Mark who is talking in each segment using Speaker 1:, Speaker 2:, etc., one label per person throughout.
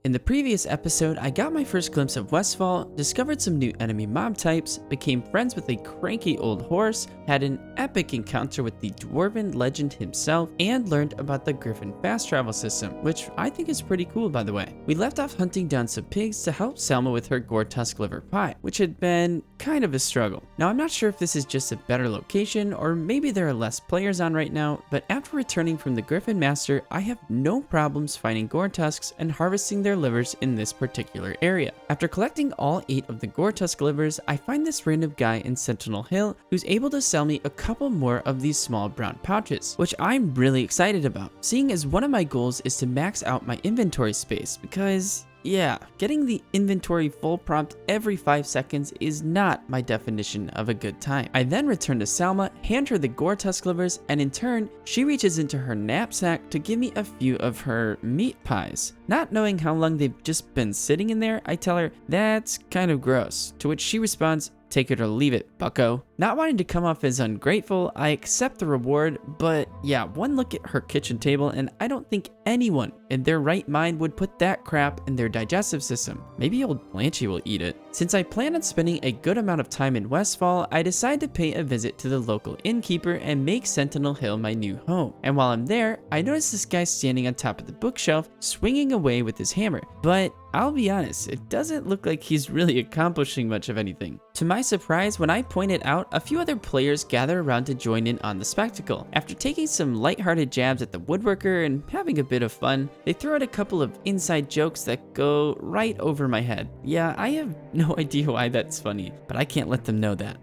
Speaker 1: In the previous episode, I got my first glimpse of Westfall, discovered some new enemy mob types, became friends with a cranky old horse, had an epic encounter with the dwarven legend himself, and learned about the Griffin fast travel system, which I think is pretty cool by the way. We left off hunting down some pigs to help Selma with her gore tusk liver pie, which had been kind of a struggle. Now I'm not sure if this is just a better location or maybe there are less players on right now, but after returning from the Griffin Master, I have no problems finding gore tusks and harvesting their livers in this particular area. After collecting all 8 of the gore tusk livers, I find this random guy in Sentinel Hill who's able to sell me a couple more of these small brown pouches, which I'm really excited about, seeing as one of my goals is to max out my inventory space because yeah, getting the inventory full prompt every 5 seconds is not my definition of a good time. I then return to Selma, hand her the gore tusk livers, and in turn, she reaches into her knapsack to give me a few of her meat pies. Not knowing how long they've just been sitting in there, I tell her, that's kind of gross, to which she responds, take it or leave it, bucko. Not wanting to come off as ungrateful, I accept the reward, but yeah, one look at her kitchen table and I don't think anyone in their right mind would put that crap in their digestive system. Maybe old Blanchy will eat it. Since I plan on spending a good amount of time in Westfall, I decide to pay a visit to the local innkeeper and make Sentinel Hill my new home. And while I'm there, I notice this guy standing on top of the bookshelf, swinging away with his hammer. But I'll be honest, it doesn't look like he's really accomplishing much of anything. To my surprise, when I point it out, a few other players gather around to join in on the spectacle. After taking some lighthearted jabs at the woodworker and having a bit of fun, they throw out a couple of inside jokes that go right over my head. Yeah, I have no idea why that's funny, but I can't let them know that.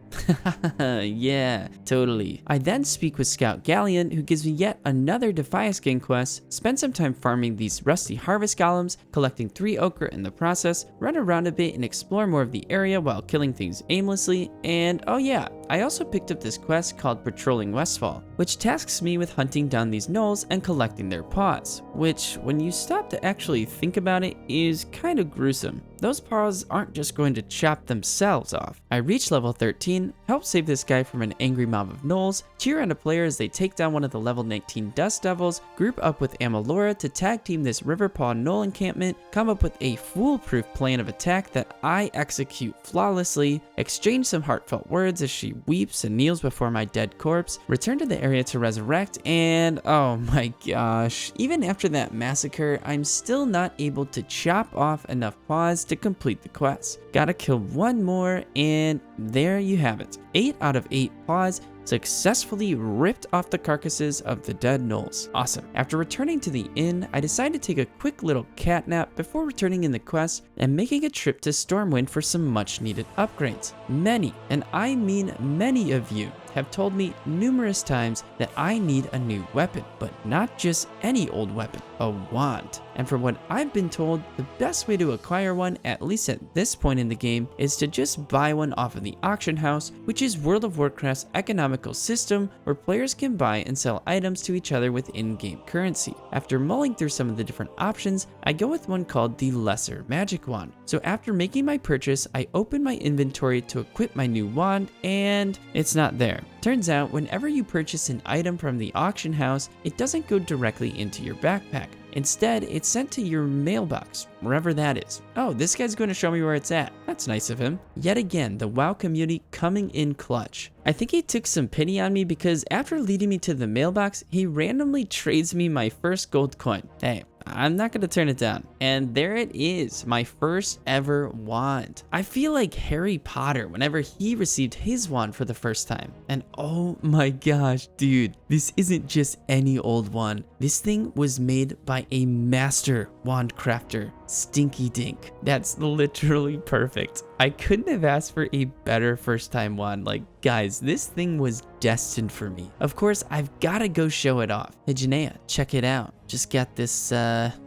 Speaker 1: Yeah, totally. I then speak with Scout Galleon, who gives me yet another Defias Gang quest, spend some time farming these rusty harvest golems, collecting 3 ochre in the process, run around a bit and explore more of the area while killing things aimlessly, and oh yeah, I also picked up this quest called Patrolling Westfall, which tasks me with hunting down these gnolls and collecting their paws, which, when you stop to actually think about it, is kind of gruesome. Those paws aren't just going to chop themselves off. I reach level 13, help save this guy from an angry mob of gnolls, cheer on a player as they take down one of the level 19 dust devils, group up with Amalora to tag team this Riverpaw gnoll encampment, come up with a foolproof plan of attack that I execute flawlessly, exchange some heartfelt words as she weeps and kneels before my dead corpse, return to the area to resurrect, and oh my gosh, even after that massacre, I'm still not able to chop off enough paws to complete the quest. Gotta kill one more, and there you have it. 8 out of 8 paws successfully ripped off the carcasses of the dead gnolls. Awesome. After returning to the inn, I decide to take a quick little cat nap before returning in the quest and making a trip to Stormwind for some much needed upgrades. Many, and I mean many of you, have told me numerous times that I need a new weapon, but not just any old weapon, a wand. And from what I've been told, the best way to acquire one, at least at this point in the game, is to just buy one off of the auction house, which is World of Warcraft's economical system where players can buy and sell items to each other with in-game currency. After mulling through some of the different options, I go with one called the Lesser Magic Wand. So after making my purchase, I open my inventory to equip my new wand, and it's not there. Turns out, whenever you purchase an item from the auction house, it doesn't go directly into your backpack. Instead, it's sent to your mailbox, wherever that is. Oh, this guy's going to show me where it's at. That's nice of him. Yet again, the WoW community coming in clutch. I think he took some pity on me because after leading me to the mailbox, he randomly trades me my first gold coin. Hey, I'm not gonna turn it down. And there it is, my first ever wand. I feel like Harry Potter whenever he received his wand for the first time. And oh my gosh, dude, this isn't just any old wand. This thing was made by a master wand crafter, Stinky Dink. That's literally perfect. I couldn't have asked for a better first time wand. Like, guys, this thing was destined for me. Of course, I've gotta go show it off. Hey, Janaea, check it out. Just got this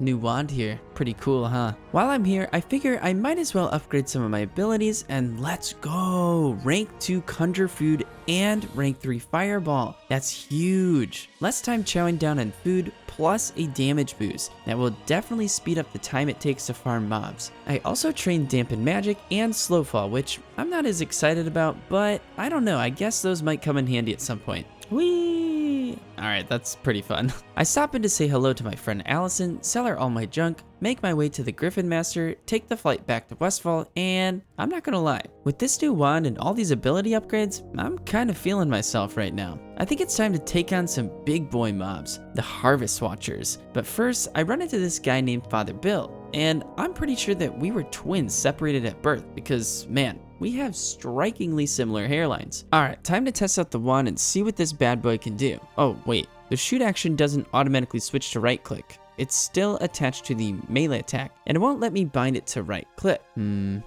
Speaker 1: new wand here. Pretty cool, huh? While I'm here, I figure I might as well upgrade some of my abilities, and let's go! Rank 2 Conjure Food and Rank 3 Fireball. That's huge. Less time chowing down on food, plus a damage boost that will definitely speed up the time it takes to farm mobs. I also trained Dampen Magic and Slowfall, which I'm not as excited about, but I don't know, I guess those might come in handy at some point. Whee! Alright, that's pretty fun. I stop in to say hello to my friend Allison, sell her all my junk, make my way to the Griffin Master, take the flight back to Westfall, and I'm not gonna lie, with this new wand and all these ability upgrades, I'm kind of feeling myself right now. I think it's time to take on some big boy mobs, the Harvest Watchers. But first, I run into this guy named Father Bill, and I'm pretty sure that we were twins separated at birth because, man, we have strikingly similar hairlines. Alright, time to test out the wand and see what this bad boy can do. Oh, wait, the shoot action doesn't automatically switch to right click. It's still attached to the melee attack, and it won't let me bind it to right click. I'm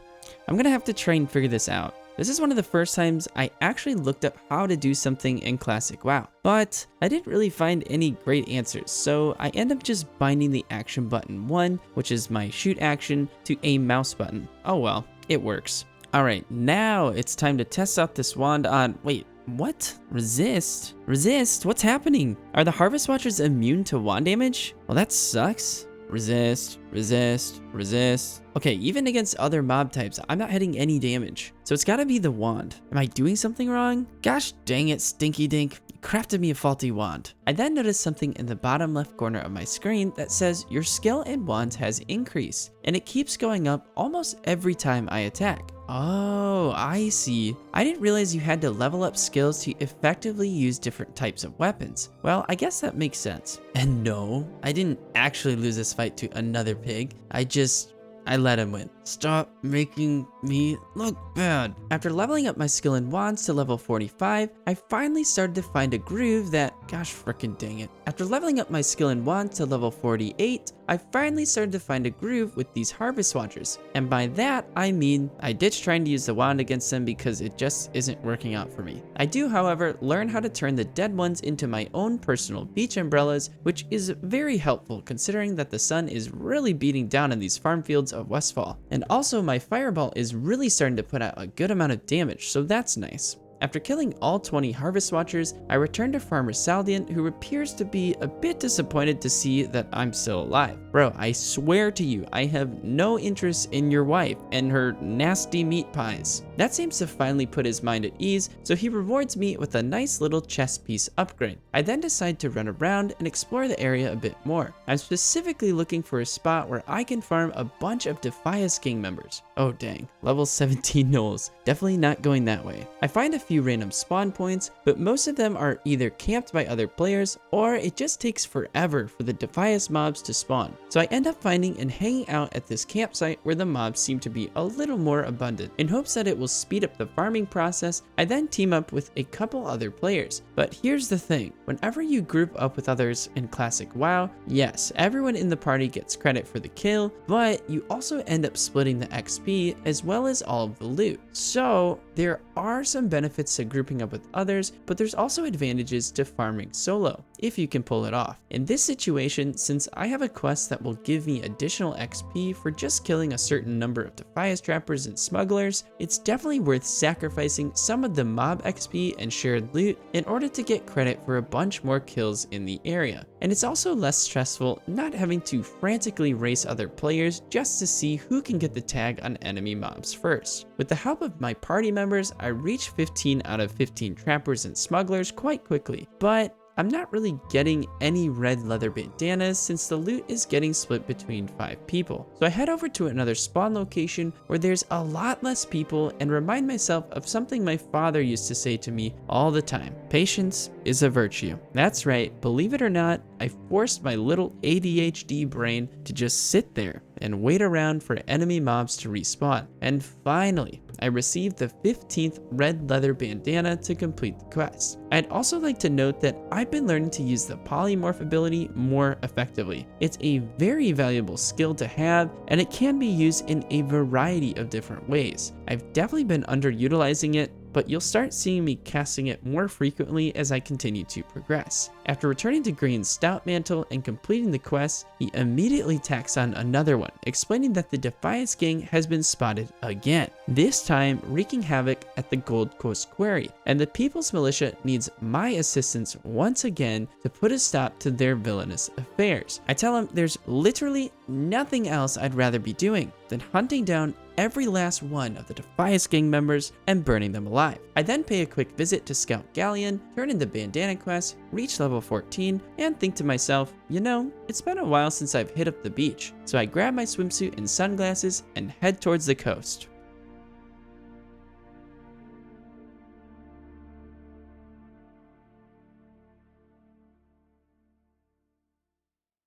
Speaker 1: gonna have to try and figure this out. This is one of the first times I actually looked up how to do something in Classic WoW, but I didn't really find any great answers, so I end up just binding the action button 1, which is my shoot action, to a mouse button. Oh well, it works. Alright, now it's time to test out this wand on, wait, what? Resist? Resist? What's happening? Are the Harvest Watchers immune to wand damage? Well, that sucks. Resist, resist, resist. Okay, even against other mob types, I'm not hitting any damage. So it's gotta be the wand. Am I doing something wrong? Gosh dang it, Stinky Dink. You crafted me a faulty wand. I then noticed something in the bottom left corner of my screen that says your skill in wands has increased, and it keeps going up almost every time I attack. Oh, I see. I didn't realize you had to level up skills to effectively use different types of weapons. Well, I guess that makes sense. And no, I didn't actually lose this fight to another pig. I let him win. Stop making me look bad. After leveling up my skill in wands to level 45, I finally started to find a groove that, gosh frickin' dang it. After leveling up my skill in wands to level 48, I finally started to find a groove with these Harvest Watchers. And by that, I mean, I ditched trying to use the wand against them because it just isn't working out for me. I do, however, learn how to turn the dead ones into my own personal beach umbrellas, which is very helpful considering that the sun is really beating down in these farm fields of Westfall. And also my fireball is really starting to put out a good amount of damage, so that's nice. After killing all 20 Harvest Watchers, I return to Farmer Saldian, who appears to be a bit disappointed to see that I'm still alive. Bro, I swear to you, I have no interest in your wife and her nasty meat pies. That seems to finally put his mind at ease, so he rewards me with a nice little chest piece upgrade. I then decide to run around and explore the area a bit more. I'm specifically looking for a spot where I can farm a bunch of Defias gang members. Oh dang, level 17 gnolls. Definitely not going that way. I find a few random spawn points, but most of them are either camped by other players or it just takes forever for the Defias mobs to spawn. So I end up finding and hanging out at this campsite where the mobs seem to be a little more abundant. In hopes that it will speed up the farming process, I then team up with a couple other players. But here's the thing, whenever you group up with others in Classic WoW, yes, everyone in the party gets credit for the kill, but you also end up splitting the XP as well as all of the loot. So there are some benefits to grouping up with others, but there's also advantages to farming solo, if you can pull it off. In this situation, since I have a quest that will give me additional XP for just killing a certain number of Defias trappers and smugglers, it's definitely worth sacrificing some of the mob XP and shared loot in order to get credit for a bunch more kills in the area. And it's also less stressful not having to frantically race other players just to see who can get the tag on enemy mobs first. With the help of my party members, I reached 15 out of 15 trappers and smugglers quite quickly, but I'm not really getting any red leather bandanas since the loot is getting split between 5 people. So I head over to another spawn location where there's a lot less people and remind myself of something my father used to say to me all the time. Patience is a virtue. That's right, believe it or not, I forced my little ADHD brain to just sit there and wait around for enemy mobs to respawn. And finally, I received the 15th red leather bandana to complete the quest. I'd also like to note that I've been learning to use the polymorph ability more effectively. It's a very valuable skill to have, and it can be used in a variety of different ways. I've definitely been underutilizing it, but you'll start seeing me casting it more frequently as I continue to progress. After returning to Green's Stout Mantle and completing the quest, he immediately tacks on another one, explaining that the Defias gang has been spotted again, this time wreaking havoc at the Gold Coast Quarry, and the People's Militia needs my assistance once again to put a stop to their villainous affairs. I tell him there's literally nothing else I'd rather be doing than hunting down every last one of the Defias gang members and burning them alive. I then pay a quick visit to Scout Galleon, turn in the bandana quest, reach level level 14 and think to myself, you know, it's been a while since I've hit up the beach. So I grab my swimsuit and sunglasses and head towards the coast.